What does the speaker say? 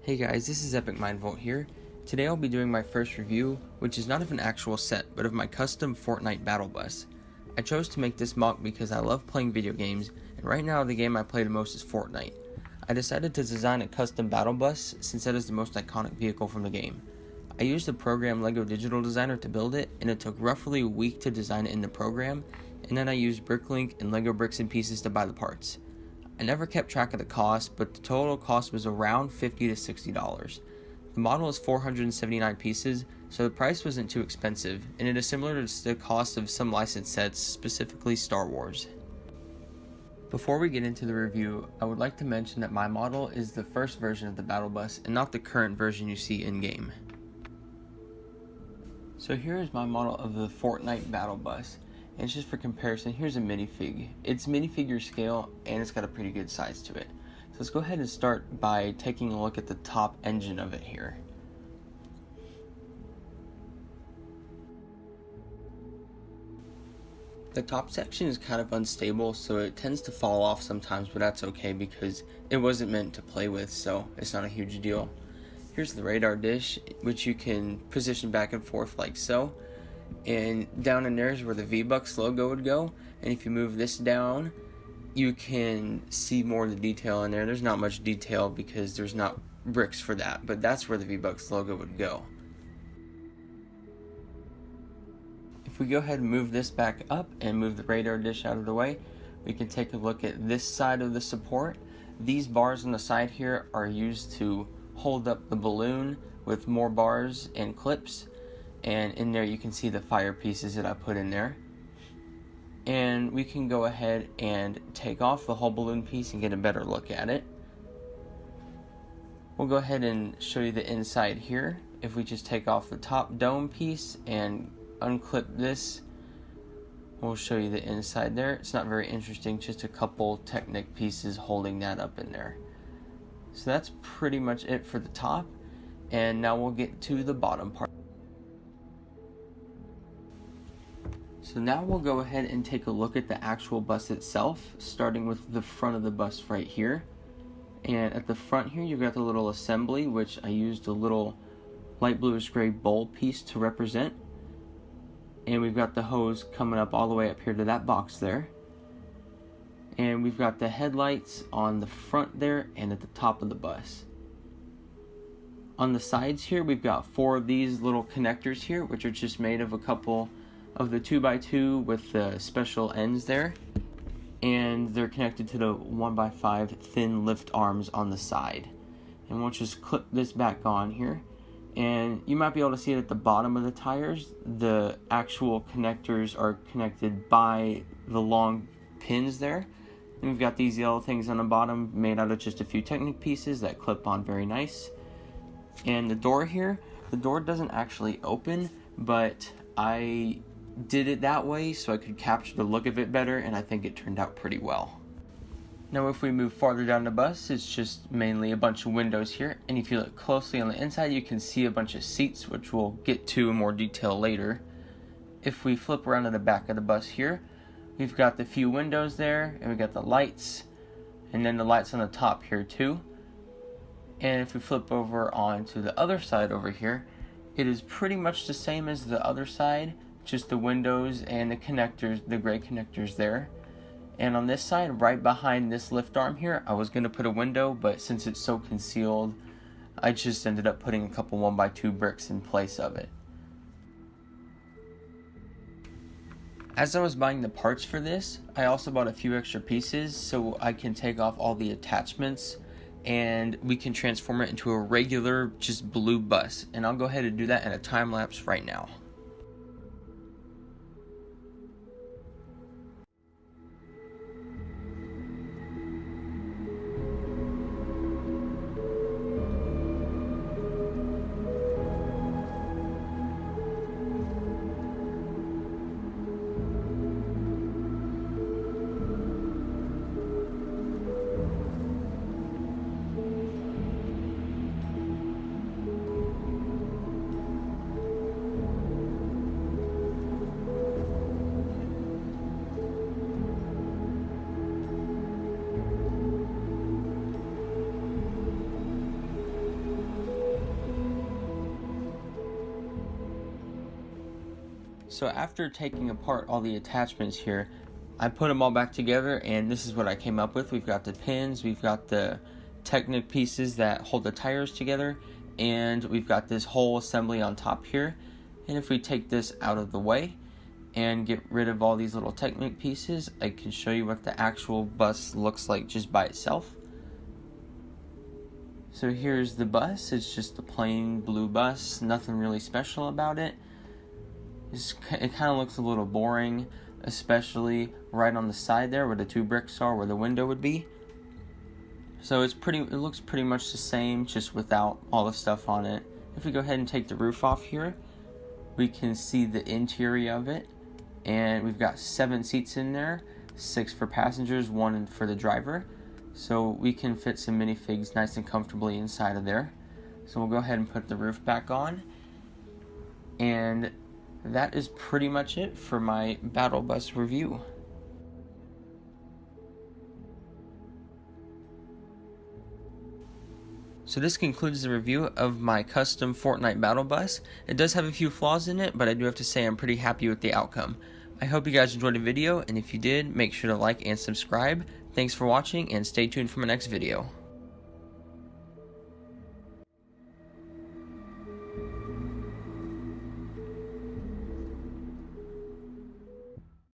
Hey guys, this is EpicMindVolt here. Today I'll be doing my first review, which is not of an actual set, but of my custom Fortnite battle bus. I chose to make this MOC because I love playing video games, and right now the game I play the most is Fortnite. I decided to design a custom battle bus since that is the most iconic vehicle from the game. I used the program LEGO Digital Designer to build it, and it took roughly a week to design it in the program, and then I used BrickLink and LEGO Bricks and Pieces to buy the parts. I never kept track of the cost, but the total cost was around $50 to $60. The model is 479 pieces, so the price wasn't too expensive, and it is similar to the cost of some licensed sets, specifically Star Wars. Before we get into the review, I would like to mention that my model is the first version of the battle bus and not the current version you see in-game. So here is my model of the Fortnite battle bus. And just for comparison, here's a minifig. It's minifigure scale and it's got a pretty good size to it. So let's go ahead and start by taking a look at the top engine of it here. The top section is kind of unstable, so it tends to fall off sometimes, but that's okay because it wasn't meant to play with, so it's not a huge deal. Here's the radar dish, which you can position back and forth like so. And down in there is where the V-Bucks logo would go, and if you move this down you can see more of the detail in there. There's not much detail because there's not bricks for that, but that's where the V-Bucks logo would go. If we go ahead and move this back up and move the radar dish out of the way, we can take a look at this side of the support. These bars on the side here are used to hold up the balloon with more bars and clips. And in there you can see the fire pieces that I put in there. And we can go ahead and take off the whole balloon piece and get a better look at it. We'll go ahead and show you the inside here. If we just take off the top dome piece and unclip this, we'll show you the inside there. It's not very interesting, just a couple Technic pieces holding that up in there. So that's pretty much it for the top. And now we'll get to the bottom part. So now we'll go ahead and take a look at the actual bus itself, starting with the front of the bus right here. And at the front here you've got the little assembly, which I used a little light bluish gray bowl piece to represent. And we've got the hose coming up all the way up here to that box there. And we've got the headlights on the front there and at the top of the bus. On the sides here we've got 4 of these little connectors here, which are just made of a couple of the 2x2 with the special ends there, and they're connected to the 1x5 thin lift arms on the side. And we'll just clip this back on here, and you might be able to see it at the bottom of the tires. The actual connectors are connected by the long pins there, and we've got these yellow things on the bottom made out of just a few Technic pieces that clip on very nice. And the door here, the door doesn't actually open, but I did it that way so I could capture the look of it better, and I think it turned out pretty well. Now if we move farther down the bus, it's just mainly a bunch of windows here, and if you look closely on the inside you can see a bunch of seats, which we'll get to in more detail later. If we flip around to the back of the bus here, we've got the few windows there, and we've got the lights, and then the lights on the top here too. And if we flip over onto the other side over here, it is pretty much the same as the other side, just the windows and the connectors, the gray connectors there. And on this side, right behind this lift arm here, I was going to put a window, but since it's so concealed, I just ended up putting a couple 1x2 bricks in place of it. As I was buying the parts for this, I also bought a few extra pieces so I can take off all the attachments and we can transform it into a regular just blue bus. And I'll go ahead and do that in a time lapse right now. So after taking apart all the attachments here, I put them all back together, and this is what I came up with. We've got the pins, we've got the Technic pieces that hold the tires together, and we've got this whole assembly on top here. And if we take this out of the way and get rid of all these little Technic pieces, I can show you what the actual bus looks like just by itself. So here's the bus. It's just a plain blue bus, nothing really special about it. It kind of looks a little boring, especially right on the side there where the two bricks are, where the window would be. So it looks pretty much the same, just without all the stuff on it. If we go ahead and take the roof off here, we can see the interior of it, and we've got 7 seats in there, 6 for passengers, 1 for the driver. So we can fit some minifigs nice and comfortably inside of there. So we'll go ahead and put the roof back on, and that is pretty much it for my Battle Bus review. So this concludes the review of my custom Fortnite Battle Bus. It does have a few flaws in it, but I do have to say I'm pretty happy with the outcome. I hope you guys enjoyed the video, and if you did, make sure to like and subscribe. Thanks for watching, and stay tuned for my next video.